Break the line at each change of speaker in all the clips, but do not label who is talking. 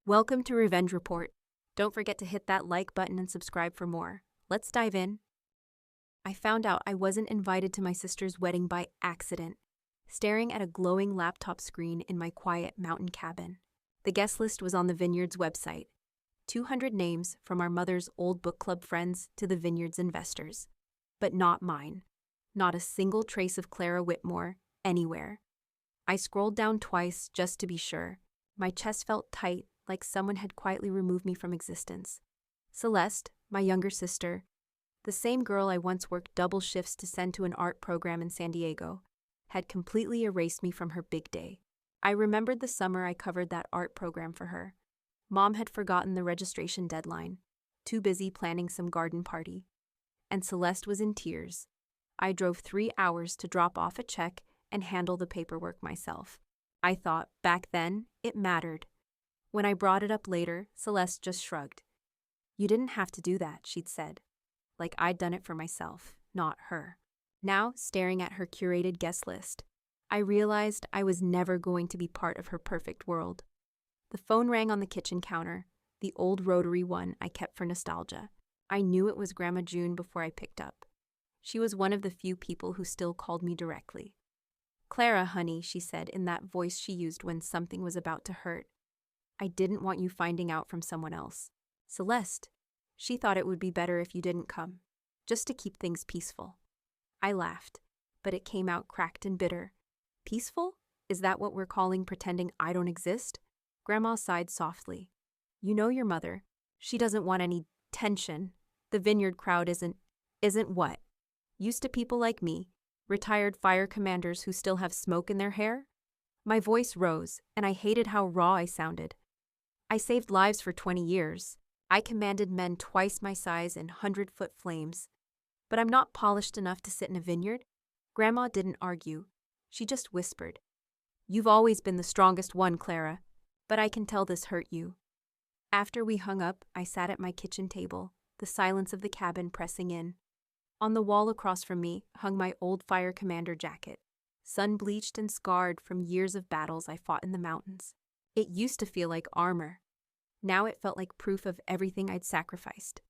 Welcome to Revenge Report. Don't forget to hit that like button and subscribe for more. Let's dive in. I found out I wasn't invited to my sister's wedding by accident, staring at a glowing laptop screen in my quiet mountain cabin. The guest list was on the Vineyard's website. 200 names from our mother's old book club friends to the Vineyard's investors. But not mine. Not a single trace of Clara Whitmore anywhere. I scrolled down twice just to be sure. My chest felt tight, like someone had quietly removed me from existence. Celeste, my younger sister, the same girl I once worked double shifts to send to an art program in San Diego, had completely erased me from her big day. I remembered the summer I covered that art program for her. Mom had forgotten the registration deadline, too busy planning some garden party. And Celeste was in tears. I drove 3 hours to drop off a check and handle the paperwork myself. I thought, back then, it mattered. When I brought it up later, Celeste just shrugged. "You didn't have to do that," she'd said. Like I'd done it for myself, not her. Now, staring at her curated guest list, I realized I was never going to be part of her perfect world. The phone rang on the kitchen counter, the old rotary one I kept for nostalgia. I knew it was Grandma June before I picked up. She was one of the few people who still called me directly. "Clara, honey," she said in that voice she used when something was about to hurt. "I didn't want you finding out from someone else. Celeste, she thought it would be better if you didn't come, just to keep things peaceful." I laughed, but it came out cracked and bitter. "Peaceful? Is that what we're calling pretending I don't exist?" Grandma sighed softly. "You know your mother. She doesn't want any tension. The Vineyard crowd isn't what? Used to people like me, retired fire commanders who still have smoke in their hair?" My voice rose, and I hated how raw I sounded. I saved lives for 20 years. I commanded men twice my size in 100-foot flames. But I'm not polished enough to sit in a vineyard. Grandma didn't argue. She just whispered, "You've always been the strongest one, Clara, but I can tell this hurt you." After we hung up, I sat at my kitchen table, the silence of the cabin pressing in. On the wall across from me hung my old fire commander jacket, sun-bleached and scarred from years of battles I fought in the mountains. It used to feel like armor. Now it felt like proof of everything I'd sacrificed.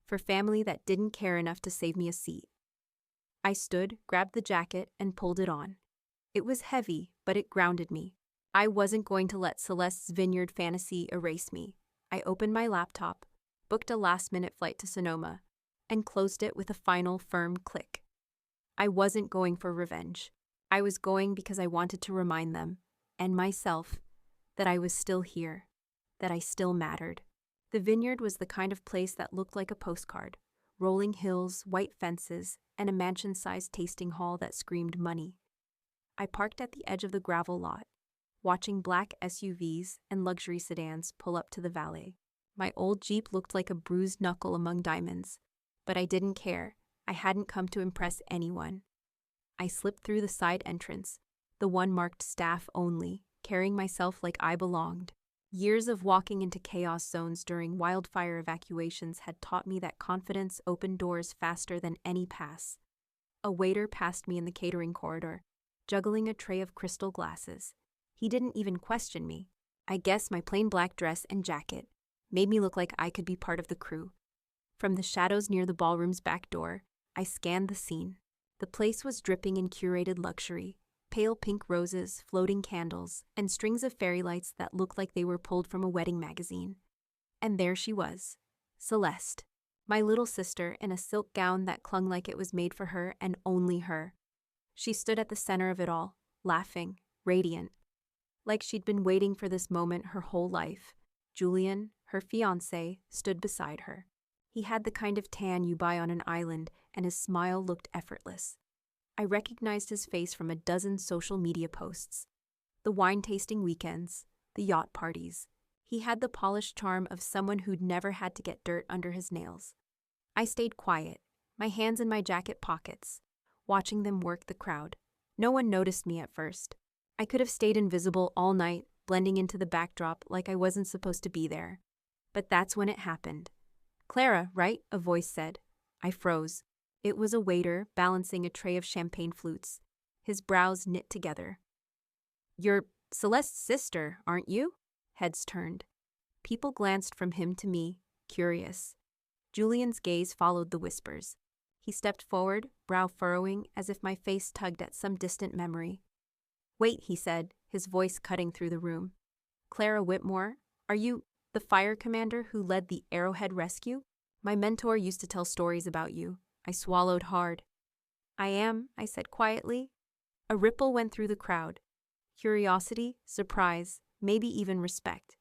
For family that didn't care enough to save me a seat. I stood, grabbed the jacket, and pulled it on. It was heavy, but it grounded me. I wasn't going to let Celeste's vineyard fantasy erase me. I opened my laptop, booked a last-minute flight to Sonoma, and closed it with a final firm click. I wasn't going for revenge. I was going because I wanted to remind them, and myself, that I was still here, that I still mattered. The Vineyard was the kind of place that looked like a postcard. Rolling hills, white fences, and a mansion-sized tasting hall that screamed money. I parked at the edge of the gravel lot, watching black SUVs and luxury sedans pull up to the valet. My old Jeep looked like a bruised knuckle among diamonds, but I didn't care. I hadn't come to impress anyone. I slipped through the side entrance, the one marked staff only, carrying myself like I belonged. Years of walking into chaos zones during wildfire evacuations had taught me that confidence opened doors faster than any pass. A waiter passed me in the catering corridor, juggling a tray of crystal glasses. He didn't even question me. I guess my plain black dress and jacket made me look like I could be part of the crew. From the shadows near the ballroom's back door, I scanned the scene. The place was dripping in curated luxury. Pale pink roses, floating candles, and strings of fairy lights that looked like they were pulled from a wedding magazine. And there she was, Celeste, my little sister in a silk gown that clung like it was made for her and only her. She stood at the center of it all, laughing, radiant, like she'd been waiting for this moment her whole life. Julian, her fiancé, stood beside her. He had the kind of tan you buy on an island, and his smile looked effortless. I recognized his face from a dozen social media posts. The wine-tasting weekends, the yacht parties. He had the polished charm of someone who'd never had to get dirt under his nails. I stayed quiet, my hands in my jacket pockets, watching them work the crowd. No one noticed me at first. I could have stayed invisible all night, blending into the backdrop like I wasn't supposed to be there. But that's when it happened. "Clara, right?" a voice said. I froze. It was a waiter balancing a tray of champagne flutes, his brows knit together. "You're Celeste's sister, aren't you?" Heads turned. People glanced from him to me, curious. Julian's gaze followed the whispers. He stepped forward, brow furrowing, as if my face tugged at some distant memory. "Wait," he said, his voice cutting through the room. "Clara Whitmore, are you the fire commander who led the Arrowhead rescue? My mentor used to tell stories about you." I swallowed hard. "I am," I said quietly. A ripple went through the crowd. Curiosity, surprise, maybe even respect.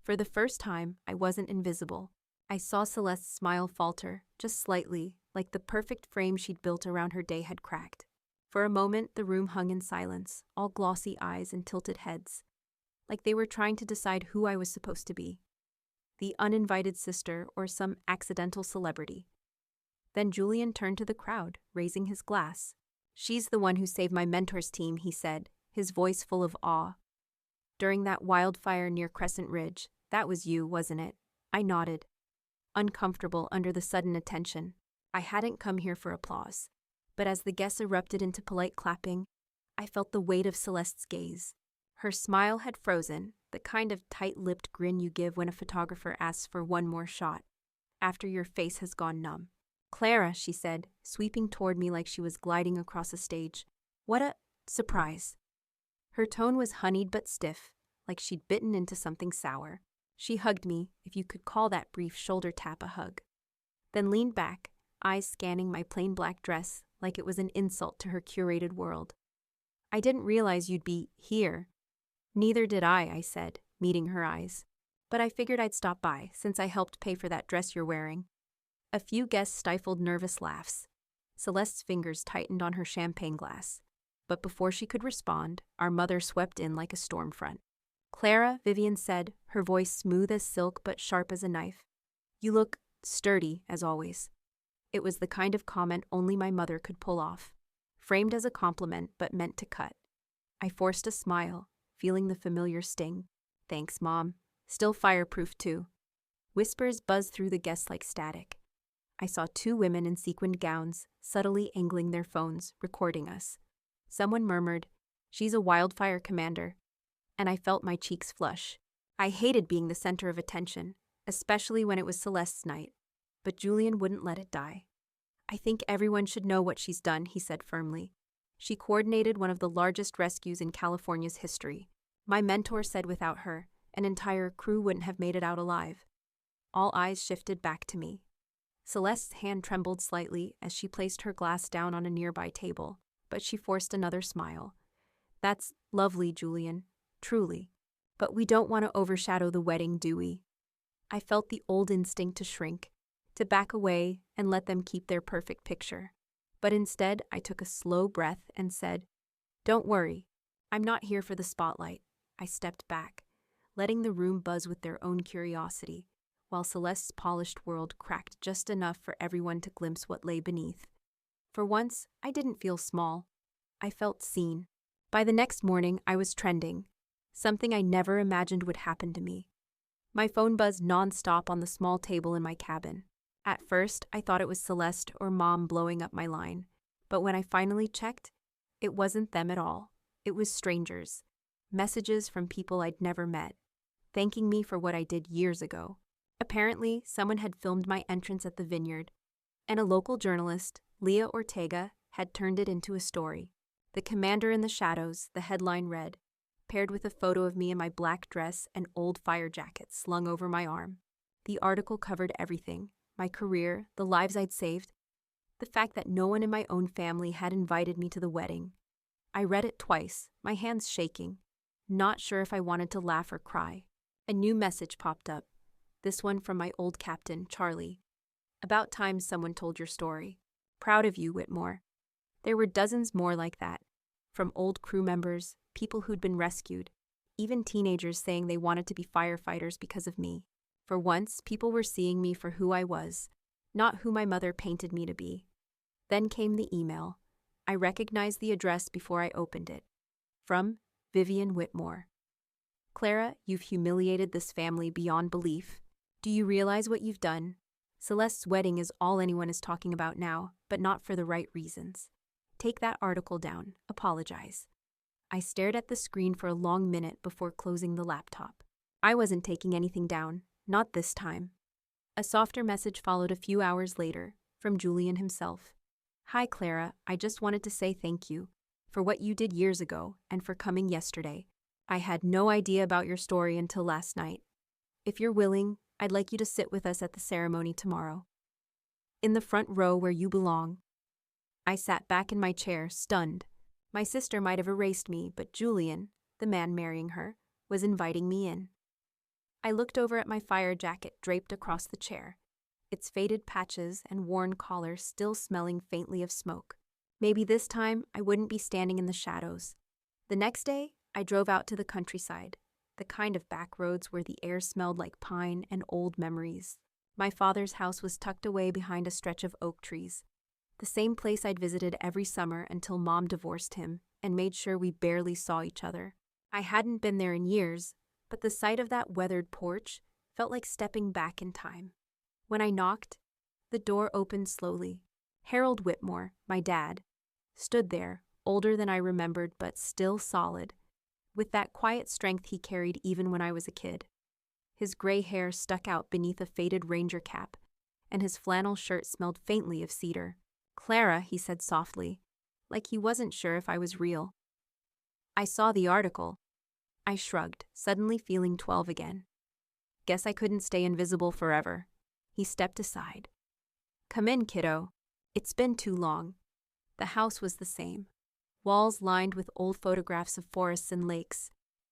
For the first time, I wasn't invisible. I saw Celeste's smile falter, just slightly, like the perfect frame she'd built around her day had cracked. For a moment, the room hung in silence, all glossy eyes and tilted heads, like they were trying to decide who I was supposed to be. The uninvited sister or some accidental celebrity. Then Julian turned to the crowd, raising his glass. "She's the one who saved my mentor's team," he said, his voice full of awe. "During that wildfire near Crescent Ridge, that was you, wasn't it?" I nodded, uncomfortable under the sudden attention. I hadn't come here for applause, but as the guests erupted into polite clapping, I felt the weight of Celeste's gaze. Her smile had frozen, the kind of tight-lipped grin you give when a photographer asks for one more shot, after your face has gone numb. "Clara," she said, sweeping toward me like she was gliding across a stage. "What a surprise." Her tone was honeyed but stiff, like she'd bitten into something sour. She hugged me, if you could call that brief shoulder tap a hug, then leaned back, eyes scanning my plain black dress like it was an insult to her curated world. "I didn't realize you'd be here." "Neither did I said, meeting her eyes. "But I figured I'd stop by, since I helped pay for that dress you're wearing." A few guests stifled nervous laughs. Celeste's fingers tightened on her champagne glass. But before she could respond, our mother swept in like a storm front. "Clara," Vivian said, her voice smooth as silk but sharp as a knife. "You look sturdy, as always." It was the kind of comment only my mother could pull off, framed as a compliment but meant to cut. I forced a smile, feeling the familiar sting. "Thanks, Mom. Still fireproof, too." Whispers buzzed through the guests like static. I saw two women in sequined gowns, subtly angling their phones, recording us. Someone murmured, "She's a wildfire commander," and I felt my cheeks flush. I hated being the center of attention, especially when it was Celeste's night, but Julian wouldn't let it die. "I think everyone should know what she's done," he said firmly. "She coordinated one of the largest rescues in California's history. My mentor said without her, an entire crew wouldn't have made it out alive." All eyes shifted back to me. Celeste's hand trembled slightly as she placed her glass down on a nearby table, but she forced another smile. "That's lovely, Julian, truly. But we don't want to overshadow the wedding, do we?" I felt the old instinct to shrink, to back away and let them keep their perfect picture. But instead, I took a slow breath and said, "Don't worry, I'm not here for the spotlight." I stepped back, letting the room buzz with their own curiosity, while Celeste's polished world cracked just enough for everyone to glimpse what lay beneath. For once, I didn't feel small. I felt seen. By the next morning, I was trending, something I never imagined would happen to me. My phone buzzed nonstop on the small table in my cabin. At first, I thought it was Celeste or Mom blowing up my line, but when I finally checked, it wasn't them at all. It was strangers. Messages from people I'd never met, thanking me for what I did years ago. Apparently, someone had filmed my entrance at the vineyard, and a local journalist, Leah Ortega, had turned it into a story. "The Commander in the Shadows," the headline read, paired with a photo of me in my black dress and old fire jacket slung over my arm. The article covered everything: my career, the lives I'd saved, the fact that no one in my own family had invited me to the wedding. I read it twice, my hands shaking, not sure if I wanted to laugh or cry. A new message popped up. This one from my old captain, Charlie. "About time someone told your story. Proud of you, Whitmore." There were dozens more like that, from old crew members, people who'd been rescued, even teenagers saying they wanted to be firefighters because of me. For once, people were seeing me for who I was, not who my mother painted me to be. Then came the email. I recognized the address before I opened it. From Vivian Whitmore. "Clara, you've humiliated this family beyond belief. Do you realize what you've done? Celeste's wedding is all anyone is talking about now, but not for the right reasons. Take that article down. Apologize." I stared at the screen for a long minute before closing the laptop. I wasn't taking anything down. not this time. A softer message followed a few hours later, from Julian himself. Hi, Clara, I just wanted to say thank you for what you did years ago and for coming yesterday. I had no idea about your story until last night. If you're willing, I'd like you to sit with us at the ceremony tomorrow. In the front row where you belong. I sat back in my chair, stunned. My sister might have erased me, but Julian, the man marrying her, was inviting me in. I looked over at my fire jacket draped across the chair, its faded patches and worn collar still smelling faintly of smoke. Maybe this time I wouldn't be standing in the shadows. The next day, I drove out to the countryside, the kind of back roads where the air smelled like pine and old memories. My father's house was tucked away behind a stretch of oak trees, the same place I'd visited every summer until Mom divorced him and made sure we barely saw each other. I hadn't been there in years, but the sight of that weathered porch felt like stepping back in time. When I knocked, the door opened slowly. Harold Whitmore, my dad, stood there, older than I remembered but still solid, with that quiet strength he carried even when I was a kid. His gray hair stuck out beneath a faded ranger cap, and his flannel shirt smelled faintly of cedar. Clara, he said softly, like he wasn't sure if I was real. I saw the article. I shrugged, suddenly feeling 12 again. Guess I couldn't stay invisible forever. He stepped aside. Come in, kiddo. It's been too long. The house was the same. Walls lined with old photographs of forests and lakes,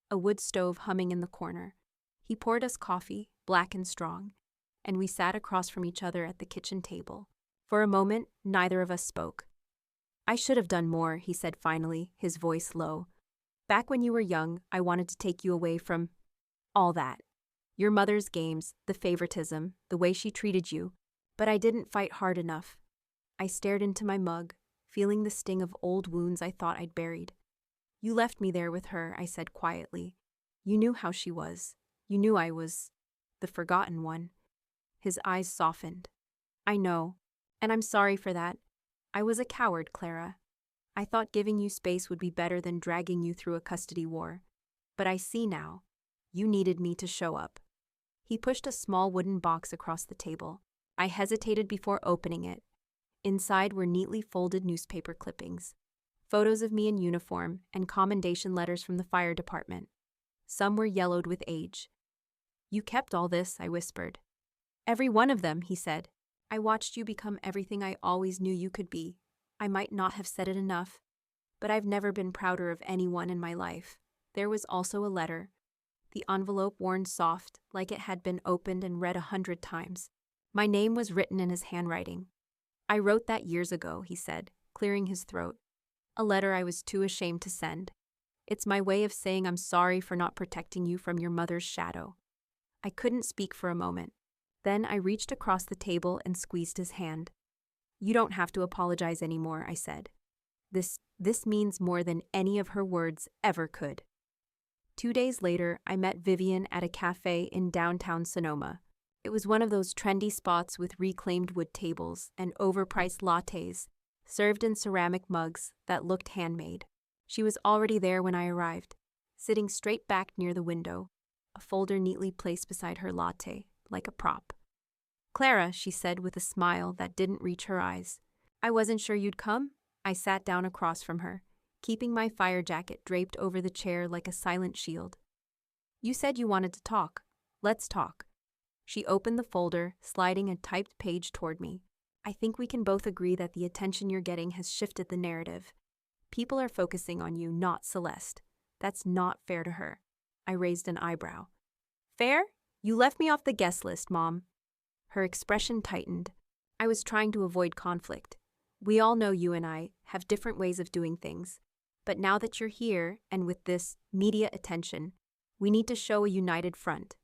a wood stove humming in the corner. He poured us coffee, black and strong, and we sat across from each other at the kitchen table. For a moment, neither of us spoke. I should have done more, he said finally, his voice low. Back when you were young, I wanted to take you away from all that. Your mother's games, the favoritism, the way she treated you, but I didn't fight hard enough. I stared into my mug, feeling the sting of old wounds I thought I'd buried. You left me there with her, I said quietly. You knew how she was. You knew I was the forgotten one. His eyes softened. I know, and I'm sorry for that. I was a coward, Clara. I thought giving you space would be better than dragging you through a custody war. But I see now. You needed me to show up. He pushed a small wooden box across the table. I hesitated before opening it. Inside were neatly folded newspaper clippings, photos of me in uniform, and commendation letters from the fire department. Some were yellowed with age. You kept all this, I whispered. Every one of them, he said. I watched you become everything I always knew you could be. I might not have said it enough, but I've never been prouder of anyone in my life. There was also a letter, the envelope worn soft, like it had been opened and read 100 times. My name was written in his handwriting. I wrote that years ago, he said, clearing his throat. A letter I was too ashamed to send. It's my way of saying I'm sorry for not protecting you from your mother's shadow. I couldn't speak for a moment. Then I reached across the table and squeezed his hand. You don't have to apologize anymore, I said. This means more than any of her words ever could. 2 days later, I met Vivian at a cafe in downtown Sonoma. It was one of those trendy spots with reclaimed wood tables and overpriced lattes, served in ceramic mugs that looked handmade. She was already there when I arrived, sitting straight back near the window, a folder neatly placed beside her latte, like a prop. Clara, she said with a smile that didn't reach her eyes. I wasn't sure you'd come. I sat down across from her, keeping my fire jacket draped over the chair like a silent shield. You said you wanted to talk. Let's talk. She opened the folder, sliding a typed page toward me. I think we can both agree that the attention you're getting has shifted the narrative. People are focusing on you, not Celeste. That's not fair to her. I raised an eyebrow. Fair? You left me off the guest list, Mom. Her expression tightened. I was trying to avoid conflict. We all know you and I have different ways of doing things. But now that you're here, and with this media attention, we need to show a united front.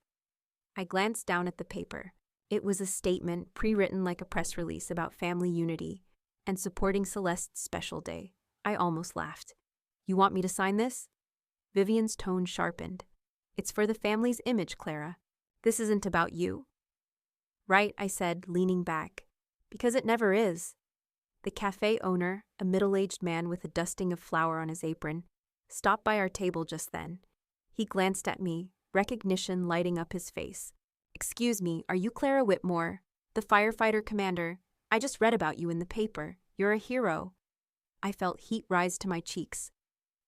I glanced down at the paper. It was a statement pre-written like a press release about family unity and supporting Celeste's special day. I almost laughed. You want me to sign this? Vivian's tone sharpened. It's for the family's image, Clara. This isn't about you. Right, I said, leaning back. Because it never is. The cafe owner, a middle-aged man with a dusting of flour on his apron, stopped by our table just then. He glanced at me, recognition lighting up his face. "Excuse me, are you Clara Whitmore, the firefighter commander? I just read about you in the paper. You're a hero." I felt heat rise to my cheeks.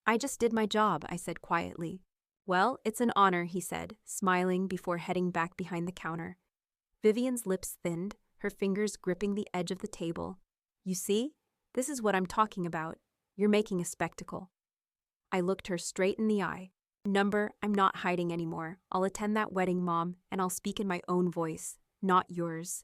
"I just did my job," I said quietly. "Well, it's an honor," he said, smiling before heading back behind the counter. Vivian's lips thinned, her fingers gripping the edge of the table. "You see? This is what I'm talking about. You're making a spectacle." I looked her straight in the eye. I'm not hiding anymore. I'll attend that wedding, Mom, and I'll speak in my own voice, not yours."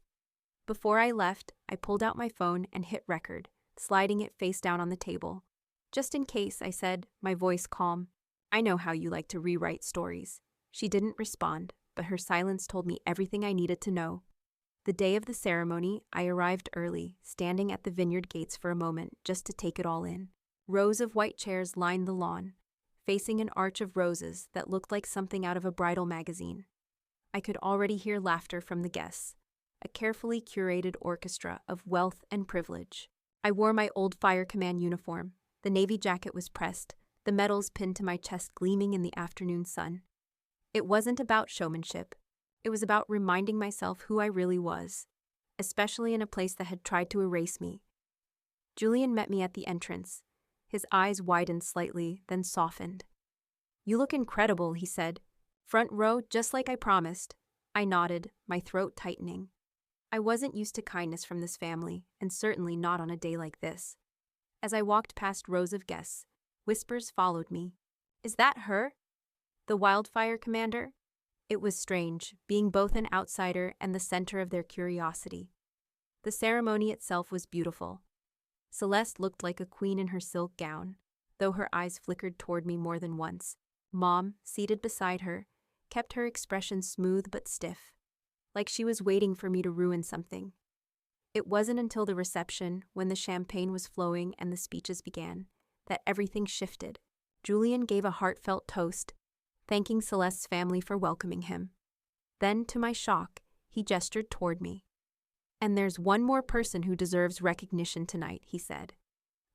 Before I left, I pulled out my phone and hit record, sliding it face down on the table. "Just in case," I said, my voice calm. "I know how you like to rewrite stories." She didn't respond, but her silence told me everything I needed to know. The day of the ceremony, I arrived early, standing at the vineyard gates for a moment just to take it all in. Rows of white chairs lined the lawn, facing an arch of roses that looked like something out of a bridal magazine. I could already hear laughter from the guests, a carefully curated orchestra of wealth and privilege. I wore my old fire command uniform. The navy jacket was pressed, the medals pinned to my chest gleaming in the afternoon sun. It wasn't about showmanship. It was about reminding myself who I really was, especially in a place that had tried to erase me. Julian met me at the entrance. His eyes widened slightly, then softened. "You look incredible," he said. "Front row, just like I promised." I nodded, my throat tightening. I wasn't used to kindness from this family, and certainly not on a day like this. As I walked past rows of guests, whispers followed me. "Is that her? The wildfire commander?" It was strange, being both an outsider and the center of their curiosity. The ceremony itself was beautiful. Celeste looked like a queen in her silk gown, though her eyes flickered toward me more than once. Mom, seated beside her, kept her expression smooth but stiff, like she was waiting for me to ruin something. It wasn't until the reception, when the champagne was flowing and the speeches began, that everything shifted. Julian gave a heartfelt toast, thanking Celeste's family for welcoming him. Then, to my shock, he gestured toward me. "And there's one more person who deserves recognition tonight," he said.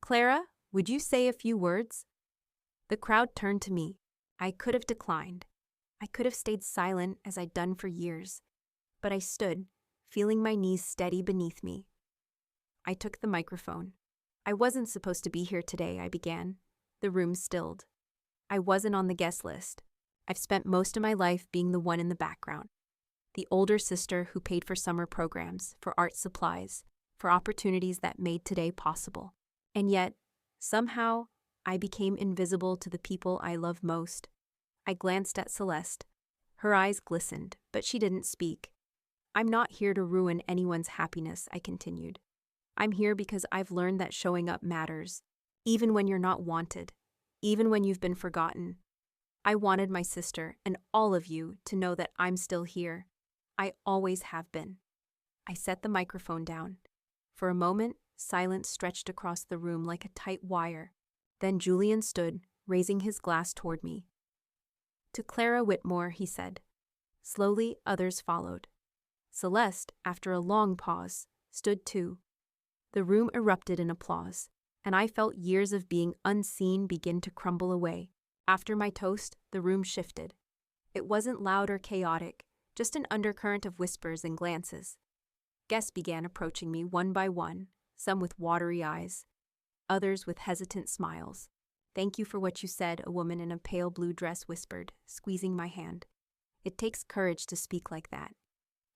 "Clara, would you say a few words?" The crowd turned to me. I could have declined. I could have stayed silent as I'd done for years. But I stood, feeling my knees steady beneath me. I took the microphone. "I wasn't supposed to be here today," I began. The room stilled. I wasn't on the guest list. I've spent most of my life being the one in the background. The older sister who paid for summer programs, for art supplies, for opportunities that made today possible. And yet, somehow, I became invisible to the people I love most. I glanced at Celeste. Her eyes glistened, but she didn't speak. "I'm not here to ruin anyone's happiness," I continued. "I'm here because I've learned that showing up matters, even when you're not wanted, even when you've been forgotten. I wanted my sister and all of you to know that I'm still here. I always have been." I set the microphone down. For a moment, silence stretched across the room like a tight wire. Then Julian stood, raising his glass toward me. "To Clara Whitmore," he said. Slowly, others followed. Celeste, after a long pause, stood too. The room erupted in applause, and I felt years of being unseen begin to crumble away. After my toast, the room shifted. It wasn't loud or chaotic, just an undercurrent of whispers and glances. Guests began approaching me one by one, some with watery eyes, others with hesitant smiles. "Thank you for what you said," a woman in a pale blue dress whispered, squeezing my hand. "It takes courage to speak like that."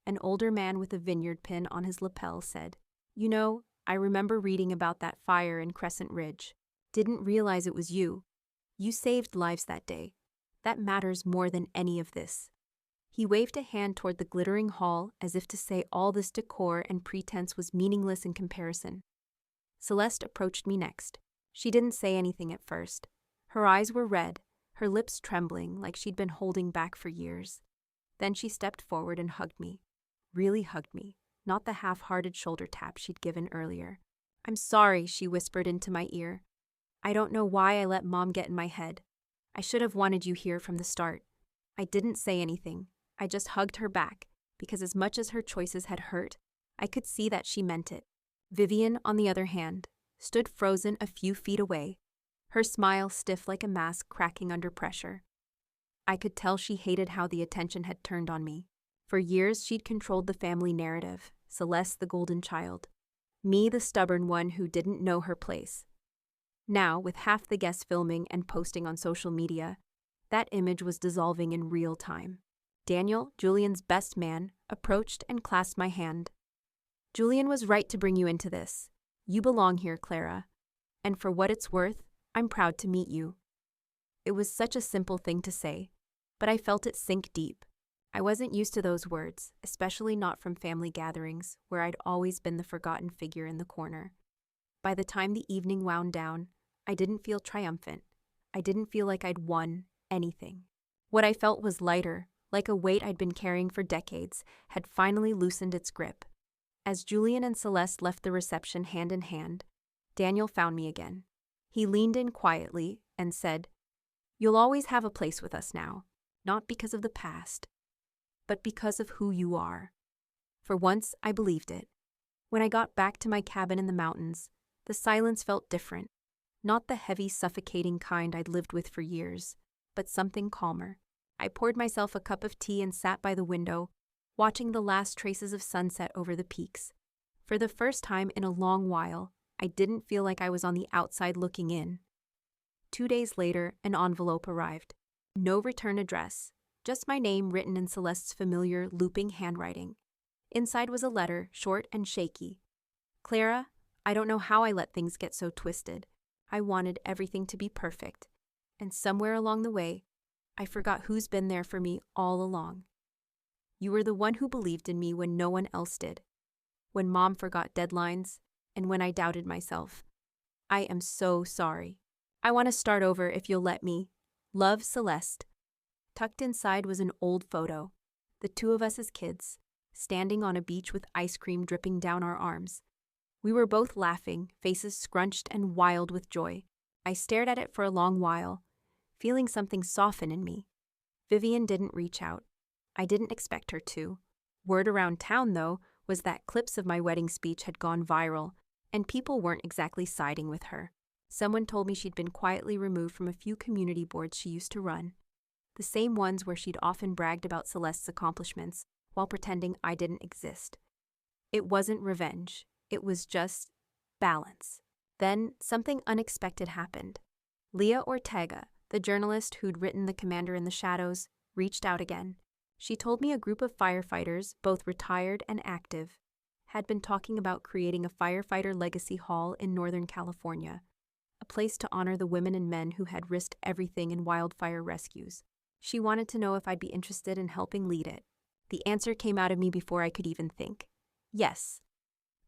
An older man with a vineyard pin on his lapel said, "You know, I remember reading about that fire in Crescent Ridge. Didn't realize it was you. You saved lives that day. That matters more than any of this." He waved a hand toward the glittering hall as if to say all this decor and pretense was meaningless in comparison. Celeste approached me next. She didn't say anything at first. Her eyes were red, her lips trembling like she'd been holding back for years. Then she stepped forward and hugged me. Really hugged me, not the half-hearted shoulder tap she'd given earlier. "I'm sorry," she whispered into my ear. "I don't know why I let Mom get in my head. I should have wanted you here from the start." I didn't say anything. I just hugged her back, because as much as her choices had hurt, I could see that she meant it. Vivian, on the other hand, stood frozen a few feet away, her smile stiff like a mask cracking under pressure. I could tell she hated how the attention had turned on me. For years, she'd controlled the family narrative, Celeste the golden child, me the stubborn one who didn't know her place. Now, with half the guests filming and posting on social media, that image was dissolving in real time. Daniel, Julian's best man, approached and clasped my hand. Julian was right to bring you into this. You belong here, Clara. And for what it's worth, I'm proud to meet you. It was such a simple thing to say, but I felt it sink deep. I wasn't used to those words, especially not from family gatherings, where I'd always been the forgotten figure in the corner. By the time the evening wound down, I didn't feel triumphant. I didn't feel like I'd won anything. What I felt was lighter, like a weight I'd been carrying for decades had finally loosened its grip. As Julian and Celeste left the reception hand in hand, Daniel found me again. He leaned in quietly and said, "You'll always have a place with us now, not because of the past, but because of who you are." For once, I believed it. When I got back to my cabin in the mountains, the silence felt different. Not the heavy, suffocating kind I'd lived with for years, but something calmer. I poured myself a cup of tea and sat by the window, watching the last traces of sunset over the peaks. For the first time in a long while, I didn't feel like I was on the outside looking in. 2 days later, an envelope arrived. No return address, just my name written in Celeste's familiar, looping handwriting. Inside was a letter, short and shaky. "Clara, I don't know how I let things get so twisted. I wanted everything to be perfect. And somewhere along the way, I forgot who's been there for me all along. You were the one who believed in me when no one else did. When Mom forgot deadlines, and when I doubted myself. I am so sorry. I want to start over if you'll let me. Love, Celeste." Tucked inside was an old photo, the two of us as kids, standing on a beach with ice cream dripping down our arms. We were both laughing, faces scrunched and wild with joy. I stared at it for a long while, feeling something soften in me. Vivian didn't reach out. I didn't expect her to. Word around town, though, was that clips of my wedding speech had gone viral, and people weren't exactly siding with her. Someone told me she'd been quietly removed from a few community boards she used to run, the same ones where she'd often bragged about Celeste's accomplishments while pretending I didn't exist. It wasn't revenge. It was just balance. Then something unexpected happened. Leah Ortega, the journalist who'd written The Commander in the Shadows, reached out again. She told me a group of firefighters, both retired and active, had been talking about creating a firefighter legacy hall in Northern California, a place to honor the women and men who had risked everything in wildfire rescues. She wanted to know if I'd be interested in helping lead it. The answer came out of me before I could even think. Yes.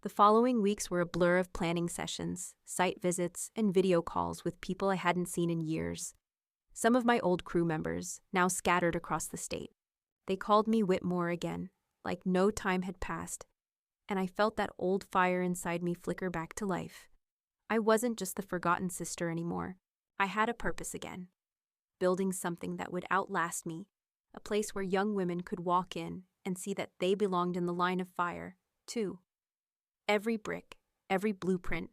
The following weeks were a blur of planning sessions, site visits, and video calls with people I hadn't seen in years. Some of my old crew members, now scattered across the state. They called me Whitmore again, like no time had passed, and I felt that old fire inside me flicker back to life. I wasn't just the forgotten sister anymore. I had a purpose again. Building something that would outlast me, a place where young women could walk in and see that they belonged in the line of fire, too. Every brick, every blueprint,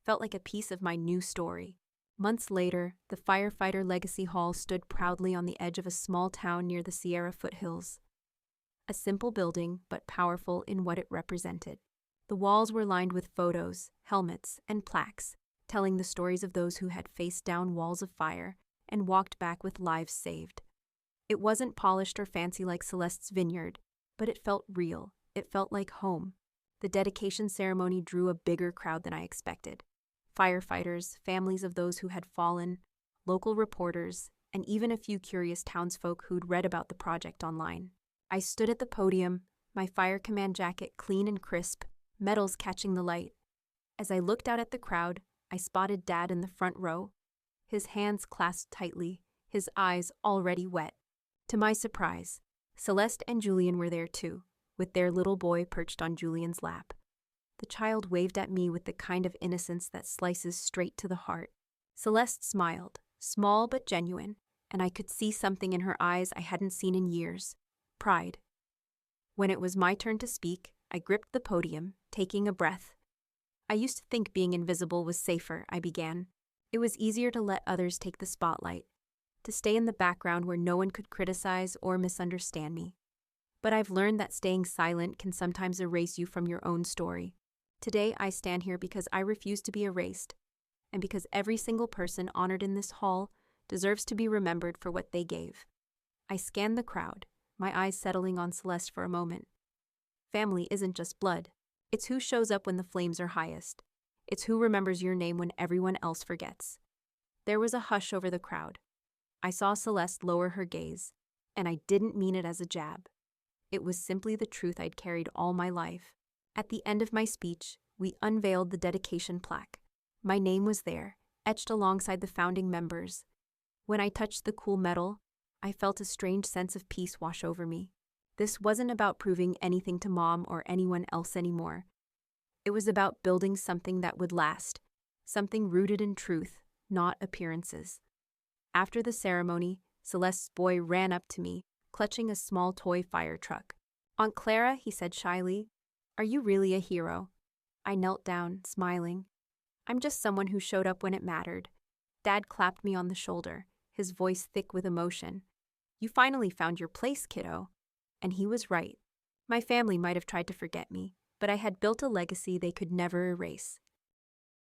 felt like a piece of my new story. Months later, the Firefighter Legacy Hall stood proudly on the edge of a small town near the Sierra foothills. A simple building, but powerful in what it represented. The walls were lined with photos, helmets, and plaques, telling the stories of those who had faced down walls of fire and walked back with lives saved. It wasn't polished or fancy like Celeste's vineyard, but it felt real. It felt like home. The dedication ceremony drew a bigger crowd than I expected. Firefighters, families of those who had fallen, local reporters, and even a few curious townsfolk who'd read about the project online. I stood at the podium, my Fire Command jacket clean and crisp, medals catching the light. As I looked out at the crowd, I spotted Dad in the front row, his hands clasped tightly, his eyes already wet. To my surprise, Celeste and Julian were there too, with their little boy perched on Julian's lap. The child waved at me with the kind of innocence that slices straight to the heart. Celeste smiled, small but genuine, and I could see something in her eyes I hadn't seen in years. Pride. When it was my turn to speak, I gripped the podium, taking a breath. I used to think being invisible was safer, I began. It was easier to let others take the spotlight, to stay in the background where no one could criticize or misunderstand me. But I've learned that staying silent can sometimes erase you from your own story. Today, I stand here because I refuse to be erased, and because every single person honored in this hall deserves to be remembered for what they gave. I scanned the crowd, my eyes settling on Celeste for a moment. Family isn't just blood. It's who shows up when the flames are highest. It's who remembers your name when everyone else forgets. There was a hush over the crowd. I saw Celeste lower her gaze, and I didn't mean it as a jab. It was simply the truth I'd carried all my life. At the end of my speech, we unveiled the dedication plaque. My name was there, etched alongside the founding members. When I touched the cool metal, I felt a strange sense of peace wash over me. This wasn't about proving anything to Mom or anyone else anymore. It was about building something that would last, something rooted in truth, not appearances. After the ceremony, Celeste's boy ran up to me, clutching a small toy fire truck. "Aunt Clara," he said shyly, "are you really a hero?" I knelt down, smiling. "I'm just someone who showed up when it mattered." Dad clapped me on the shoulder, his voice thick with emotion. "You finally found your place, kiddo." And he was right. My family might have tried to forget me, but I had built a legacy they could never erase.